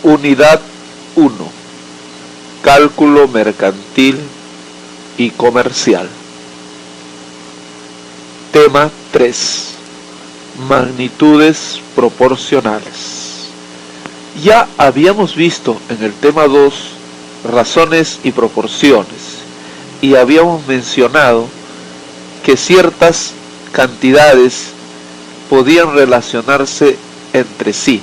Unidad 1. Cálculo mercantil y comercial. Tema 3. Magnitudes proporcionales. Ya habíamos visto en el tema 2 razones y proporciones, y habíamos mencionado que ciertas cantidades podían relacionarse entre sí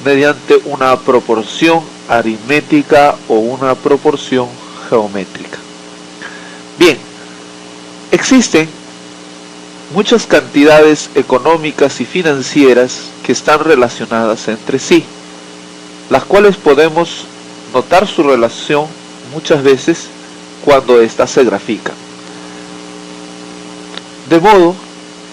mediante una proporción aritmética o una proporción geométrica. Bien, existen muchas cantidades económicas y financieras que están relacionadas entre sí, las cuales podemos notar su relación muchas veces cuando éstas se grafican. De modo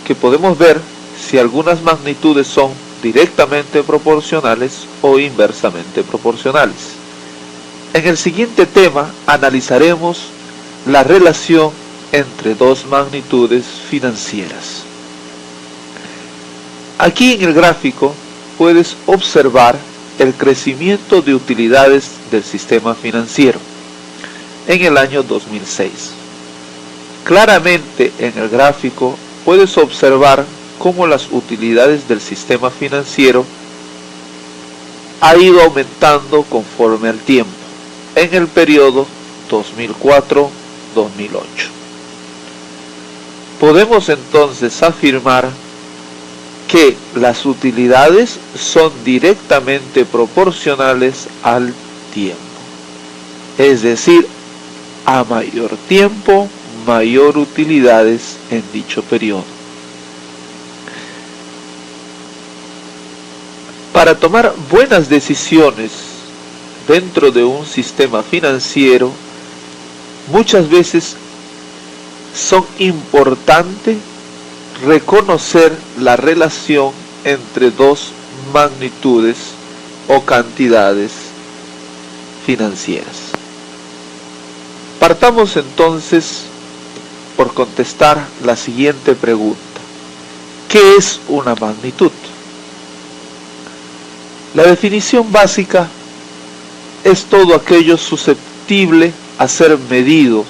que podemos ver si algunas magnitudes son directamente proporcionales o inversamente proporcionales. En el siguiente tema analizaremos la relación entre dos magnitudes financieras. Aquí en el gráfico puedes observar el crecimiento de utilidades del sistema financiero en el año 2006. Claramente en el gráfico puedes observar cómo las utilidades del sistema financiero ha ido aumentando conforme al tiempo en el periodo 2004-2008. Podemos entonces afirmar que las utilidades son directamente proporcionales al tiempo, es decir, a mayor tiempo, mayor utilidades en dicho periodo. Para tomar buenas decisiones dentro de un sistema financiero, muchas veces son importantes reconocer la relación entre dos magnitudes o cantidades financieras. Partamos entonces por contestar la siguiente pregunta: ¿qué es una magnitud? La definición básica es todo aquello susceptible a ser medido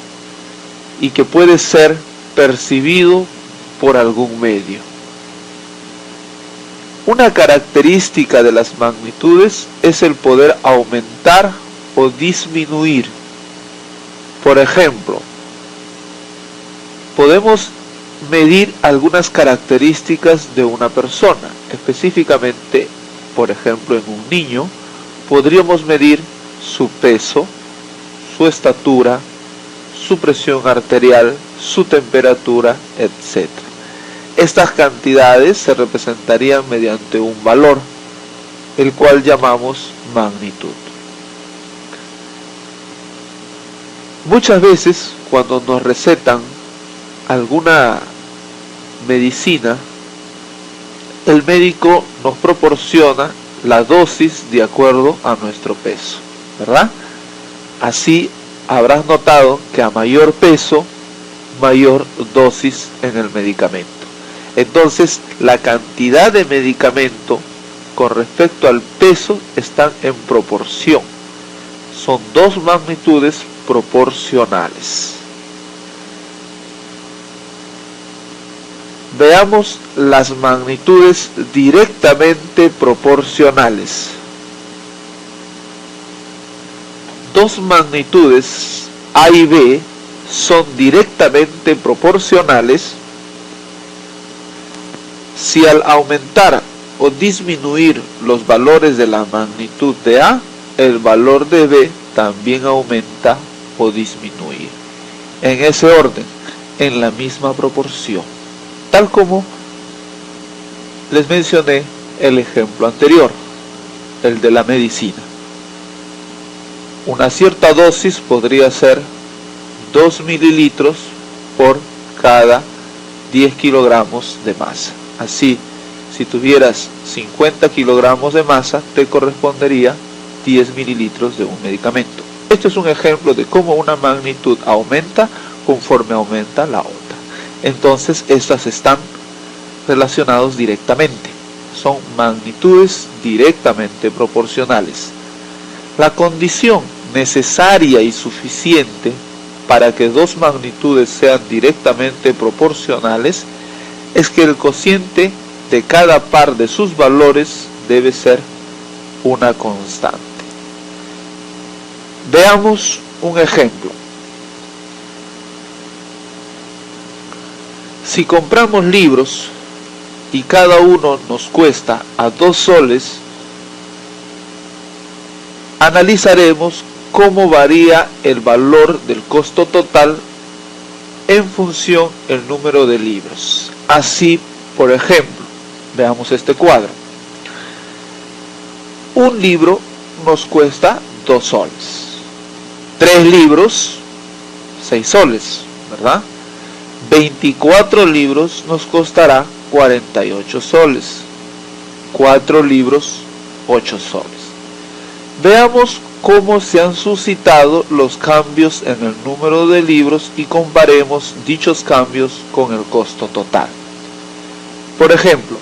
y que puede ser percibido por algún medio. Una característica de las magnitudes es el poder aumentar o disminuir. Por ejemplo, podemos medir algunas características de una persona. Específicamente, por ejemplo, en un niño, podríamos medir su peso, su estatura, su presión arterial, su temperatura, etc. Estas cantidades se representarían mediante un valor, el cual llamamos magnitud. Muchas veces, cuando nos recetan alguna medicina, el médico nos proporciona la dosis de acuerdo a nuestro peso, ¿verdad? Así habrás notado que a mayor peso, mayor dosis en el medicamento. Entonces, la cantidad de medicamento con respecto al peso están en proporción. Son dos magnitudes proporcionales. Veamos las magnitudes directamente proporcionales. Dos magnitudes A y B son directamente proporcionales si al aumentar o disminuir los valores de la magnitud de A, el valor de B también aumenta o disminuye. En ese orden, en la misma proporción. Tal como les mencioné el ejemplo anterior, el de la medicina. Una cierta dosis podría ser 2 mililitros por cada 10 kilogramos de masa. Así, si tuvieras 50 kilogramos de masa, te correspondería 10 mililitros de un medicamento. Esto es un ejemplo de cómo una magnitud aumenta conforme aumenta la otra. Entonces, estas están relacionados directamente. Son magnitudes directamente proporcionales. La condición necesaria y suficiente para que dos magnitudes sean directamente proporcionales es que el cociente de cada par de sus valores debe ser una constante. Veamos un ejemplo. Si compramos libros y cada uno nos cuesta a 2 soles, analizaremos cómo varía el valor del costo total en función del número de libros. Así, por ejemplo, veamos este cuadro. Un libro nos cuesta 2 soles. 3 libros, 6 soles, ¿verdad? 24 libros nos costará 48 soles. 4 libros, 8 soles. Veamos cómo se han suscitado los cambios en el número de libros y comparemos dichos cambios con el costo total. Por ejemplo,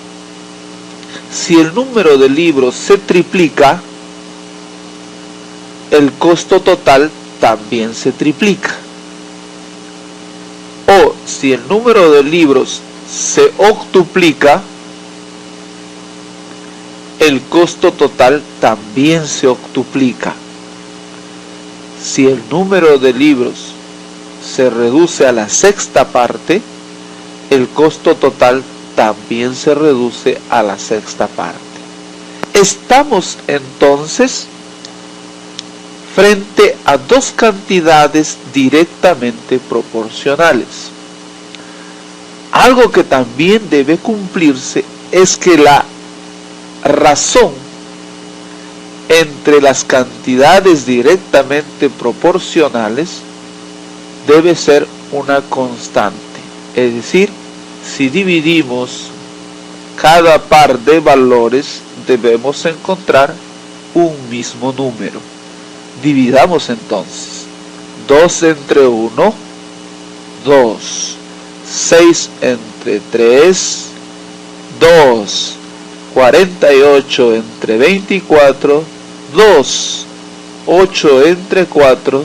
si el número de libros se triplica, el costo total también se triplica. O si el número de libros se octuplica, el costo total también se octuplica. Si el número de libros se reduce a la sexta parte, el costo total también se reduce a la sexta parte. Estamos entonces frente a dos cantidades directamente proporcionales. Algo que también debe cumplirse es que la razón entre las cantidades directamente proporcionales debe ser una constante. Es decir, si dividimos cada par de valores, debemos encontrar un mismo número. Dividamos entonces 2 entre 1, 2, 6 entre 3, 2, 48 entre 24, 2, 8 entre 4,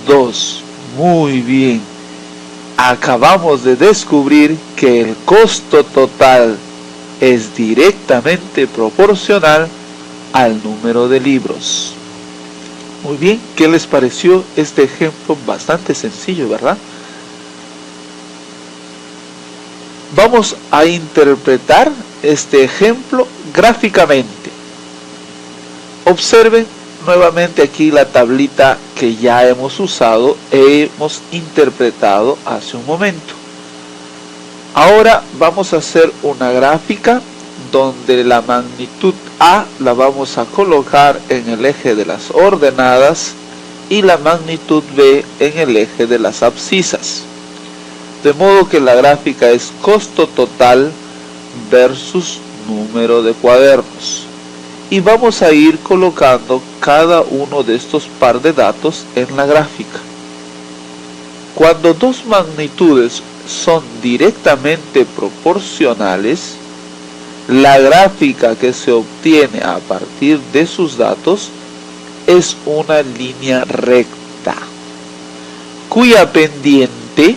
2. Muy bien. Acabamos de descubrir que el costo total es directamente proporcional al número de libros. Muy bien, ¿qué les pareció este ejemplo? Bastante sencillo, ¿verdad? Vamos a interpretar este ejemplo gráficamente. Observen nuevamente aquí la tablita que ya hemos usado e hemos interpretado hace un momento. Ahora vamos a hacer una gráfica donde la magnitud A la vamos a colocar en el eje de las ordenadas y la magnitud B en el eje de las abscisas. De modo que la gráfica es costo total versus número de cuadernos. Y vamos a ir colocando cada uno de estos par de datos en la gráfica. Cuando dos magnitudes son directamente proporcionales, la gráfica que se obtiene a partir de sus datos es una línea recta, cuya pendiente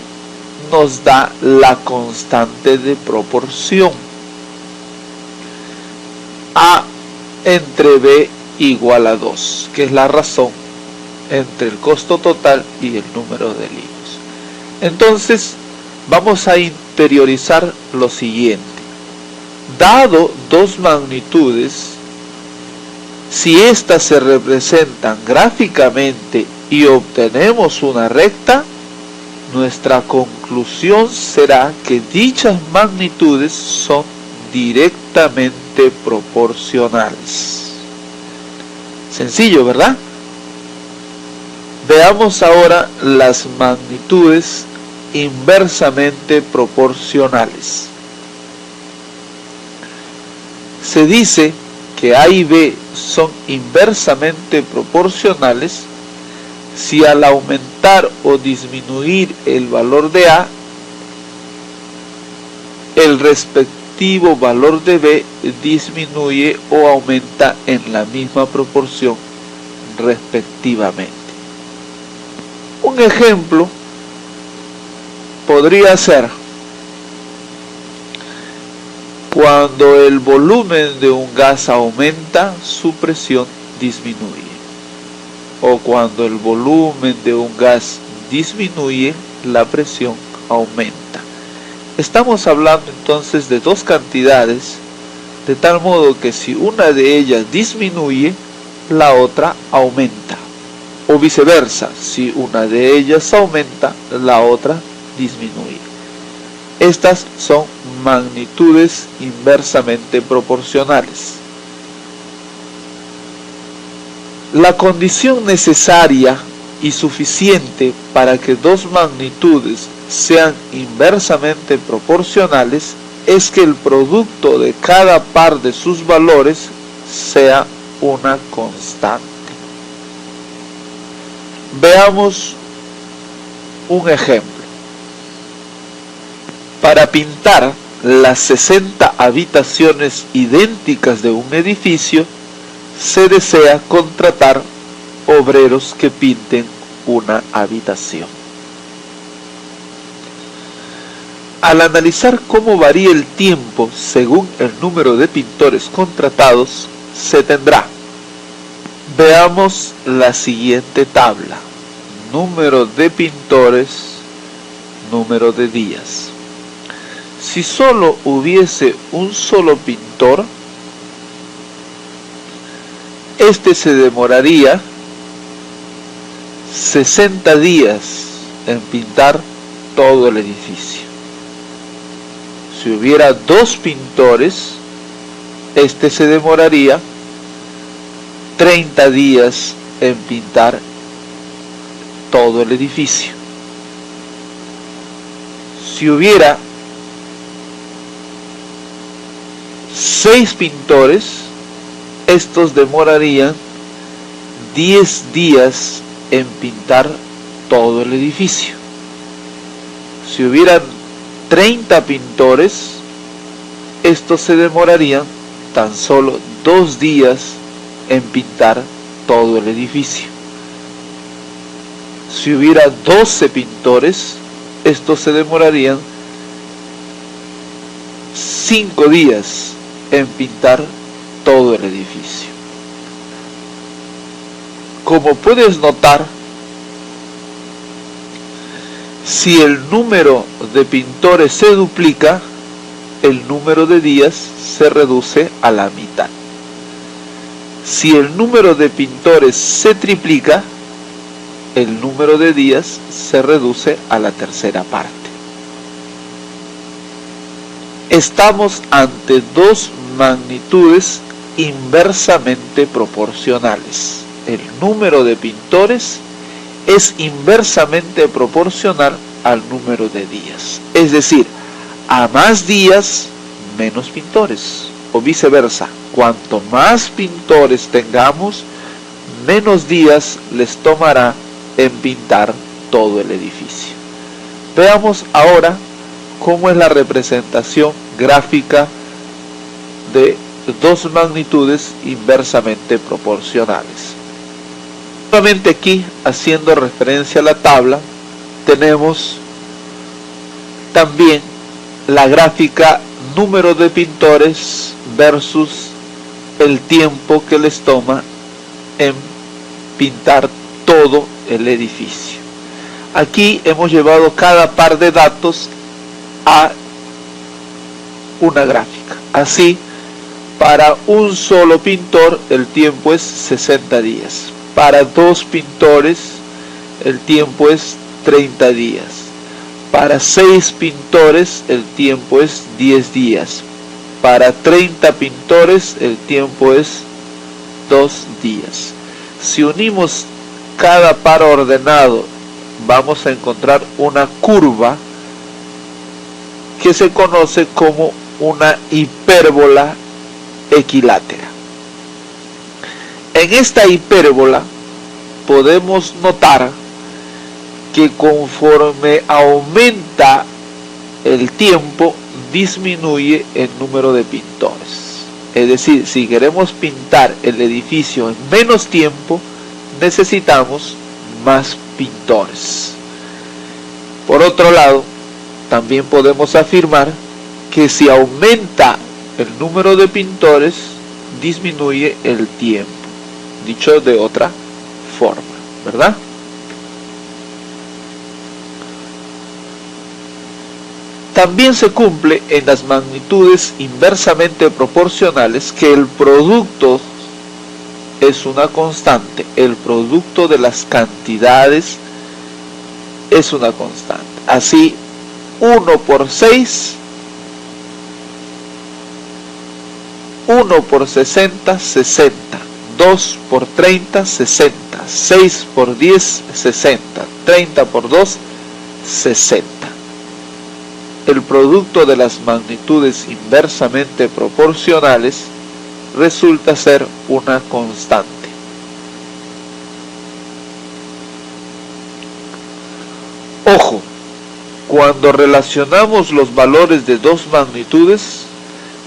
nos da la constante de proporción. A entre B igual a 2, que es la razón entre el costo total y el número de libros. Entonces, vamos a interiorizar lo siguiente. Dado dos magnitudes, si éstas se representan gráficamente y obtenemos una recta, nuestra conclusión será que dichas magnitudes son directamente proporcionales. Sencillo, ¿verdad? Veamos ahora las magnitudes inversamente proporcionales. Se dice que A y B son inversamente proporcionales si al aumentar o disminuir el valor de A, el respectivo valor de B disminuye o aumenta en la misma proporción respectivamente. Un ejemplo podría ser cuando el volumen de un gas aumenta, su presión disminuye. O cuando el volumen de un gas disminuye, la presión aumenta. Estamos hablando entonces de dos cantidades, de tal modo que si una de ellas disminuye, la otra aumenta. O viceversa, si una de ellas aumenta, la otra disminuye. Estas son magnitudes inversamente proporcionales. La condición necesaria y suficiente para que dos magnitudes sean inversamente proporcionales es que el producto de cada par de sus valores sea una constante. Veamos un ejemplo. Para pintar las 60 habitaciones idénticas de un edificio, se desea contratar obreros que pinten una habitación. Al analizar cómo varía el tiempo según el número de pintores contratados, se tendrá. Veamos la siguiente tabla. Número de pintores, número de días. Si solo hubiese un solo pintor, este se demoraría 60 días en pintar todo el edificio. Si hubiera dos pintores, este se demoraría 30 días en pintar todo el edificio. Si hubiera 6 pintores, estos demorarían 10 días en pintar todo el edificio. Si hubieran 30 pintores, estos se demorarían tan solo 2 días en pintar todo el edificio. Si hubiera 12 pintores, estos se demorarían 5 días en pintar todo el edificio. Como puedes notar, si el número de pintores se duplica, el número de días se reduce a la mitad. Si el número de pintores se triplica, el número de días se reduce a la tercera parte. Estamos ante dos magnitudes inversamente proporcionales. El número de pintores es inversamente proporcional al número de días. Es decir, a más días, menos pintores. O viceversa, cuanto más pintores tengamos, menos días les tomará en pintar todo el edificio. Veamos ahora cómo es la representación gráfica de dos magnitudes inversamente proporcionales. Nuevamente aquí, haciendo referencia a la tabla, tenemos también la gráfica número de pintores versus el tiempo que les toma en pintar todo el edificio. Aquí hemos llevado cada par de datos a una gráfica. Así, para un solo pintor el tiempo es 60 días. Para dos pintores el tiempo es 30 días. Para 6 pintores el tiempo es 10 días. Para 30 pintores el tiempo es 2 días. Si unimos cada par ordenado, vamos a encontrar una curva que se conoce como una hipérbola equilátera. En esta hipérbola podemos notar que conforme aumenta el tiempo, disminuye el número de pintores. Es decir, si queremos pintar el edificio en menos tiempo, necesitamos más pintores. Por otro lado, también podemos afirmar que si aumenta el número de pintores, disminuye el tiempo. Dicho de otra forma, ¿verdad? También se cumple en las magnitudes inversamente proporcionales que el producto es una constante. El producto de las cantidades es una constante. Así, 1 por 6, 1 por 60, 60. 2 por 30, 60. 6 por 10, 60. 30 por 2, 60. El producto de las magnitudes inversamente proporcionales resulta ser una constante. Ojo, cuando relacionamos los valores de dos magnitudes,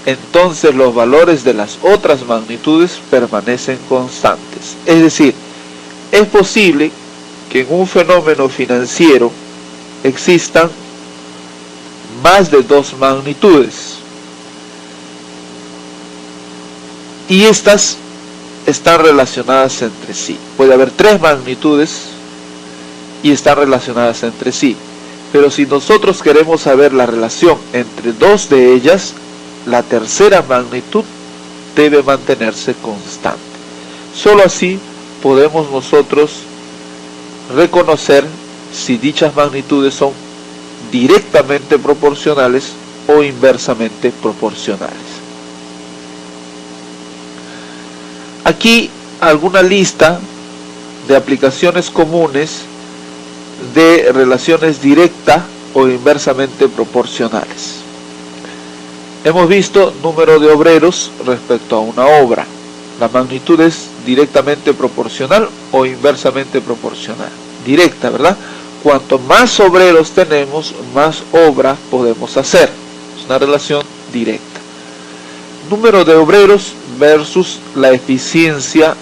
entonces los valores de las otras magnitudes permanecen constantes. Es decir, es posible que en un fenómeno financiero existan más de dos magnitudes y estas están relacionadas entre sí. Puede haber tres magnitudes y están relacionadas entre sí, pero si nosotros queremos saber la relación entre dos de ellas, la tercera magnitud debe mantenerse constante. Solo así podemos nosotros reconocer si dichas magnitudes son directamente proporcionales o inversamente proporcionales. Aquí alguna lista de aplicaciones comunes de relaciones directa o inversamente proporcionales. Hemos visto número de obreros respecto a una obra. La magnitud es directamente proporcional o inversamente proporcional. Directa, ¿verdad? Cuanto más obreros tenemos, más obra podemos hacer. Es una relación directa. Número de obreros versus la eficiencia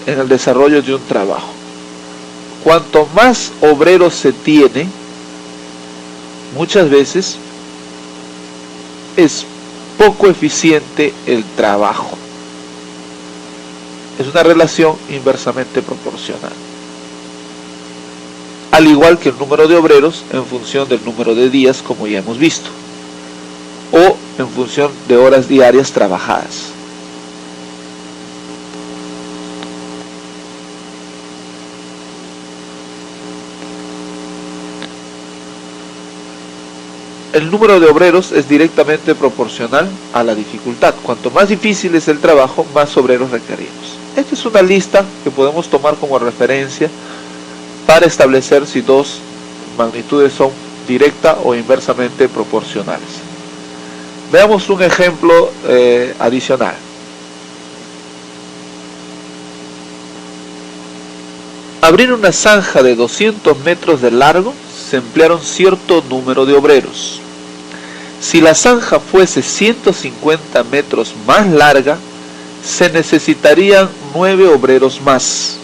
en el desarrollo de un trabajo. Cuanto más obreros se tiene, muchas veces es poco eficiente el trabajo. Es una relación inversamente proporcional. Al igual que el número de obreros en función del número de días, como ya hemos visto, o en función de horas diarias trabajadas. El número de obreros es directamente proporcional a la dificultad. Cuanto más difícil es el trabajo, más obreros requerimos. Esta es una lista que podemos tomar como referencia para establecer si dos magnitudes son directa o inversamente proporcionales. Veamos un ejemplo adicional. Abrir una zanja de 200 metros de largo se emplearon cierto número de obreros. Si la zanja fuese 150 metros más larga, se necesitarían 9 obreros más.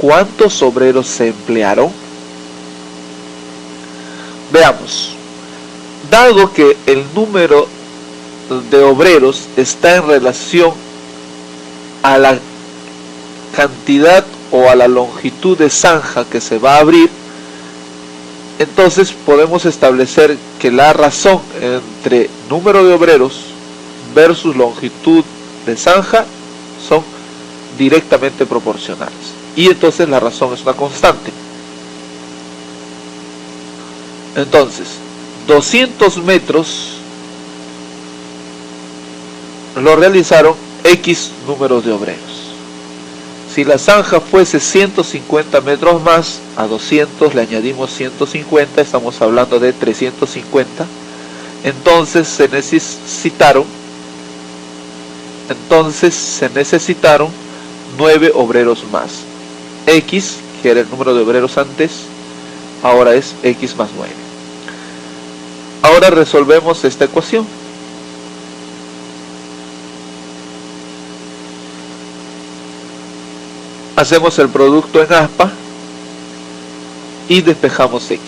¿Cuántos obreros se emplearon? Veamos. Dado que el número de obreros está en relación a la cantidad o a la longitud de zanja que se va a abrir, entonces podemos establecer que la razón entre número de obreros versus longitud de zanja son directamente proporcionales. Y entonces la razón es una constante. Entonces, 200 metros lo realizaron X número de obreros. Si la zanja fuese 150 metros más, a 200 le añadimos 150, estamos hablando de 350. Entonces se necesitaron 9 obreros más. X, que era el número de obreros antes, ahora es X más 9. Ahora resolvemos esta ecuación. Hacemos el producto en aspa y despejamos x.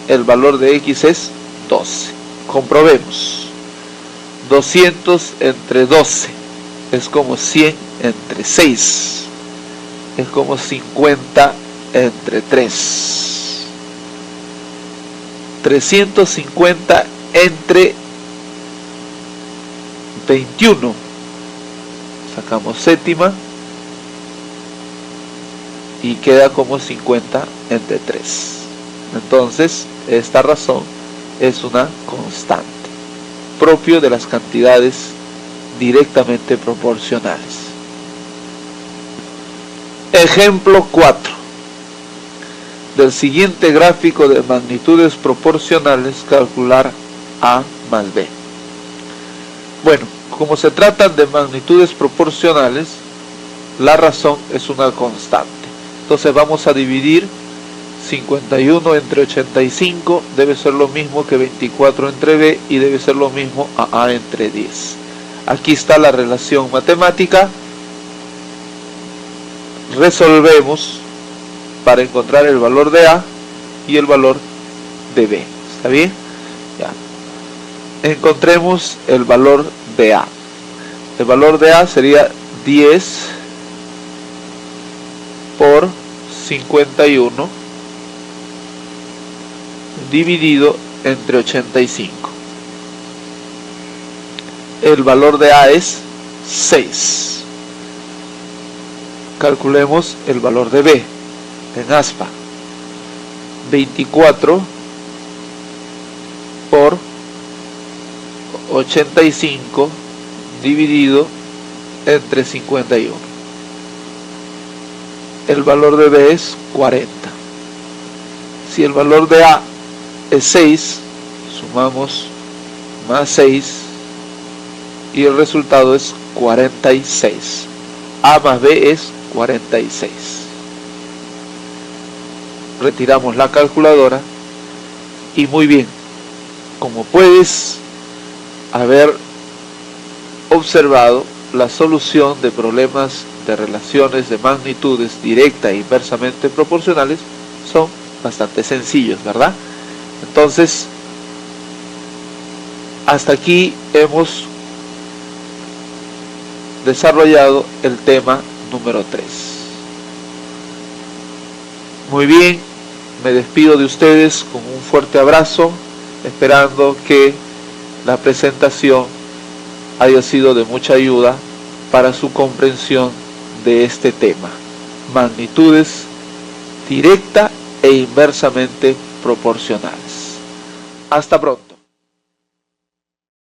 El valor de x es 12. Comprobemos. 200 entre 12 es como 100 entre 6. Es como 50 entre 3. 350 entre 21. Sacamos séptima y queda como 50 entre 3. Entonces, esta razón es una constante, propio de las cantidades directamente proporcionales. Ejemplo 4. Del siguiente gráfico de magnitudes proporcionales, calcular A más B. Bueno, como se tratan de magnitudes proporcionales, la razón es una constante. Entonces vamos a dividir 51 entre 85, debe ser lo mismo que 24 entre B y debe ser lo mismo a A entre 10. Aquí está la relación matemática. Resolvemos para encontrar el valor de A y el valor de B. ¿Está bien? Ya. Encontremos el valor de A. El valor de A sería 10 por 51 dividido entre 85. El valor de A es 6. Calculemos el valor de B en aspa. 24 por 85 dividido entre 51. El valor de B es 40. Si el valor de A es 6, sumamos más 6 y el resultado es 46. A más B es 46. Retiramos la calculadora y muy bien, como puedes haber observado, la solución de problemas de relaciones de magnitudes directa e inversamente proporcionales son bastante sencillos, ¿verdad? Entonces, hasta aquí hemos desarrollado el tema número 3. Muy bien, me despido de ustedes con un fuerte abrazo, esperando que la presentación haya sido de mucha ayuda para su comprensión de este tema: magnitudes directa e inversamente proporcionales. Hasta pronto.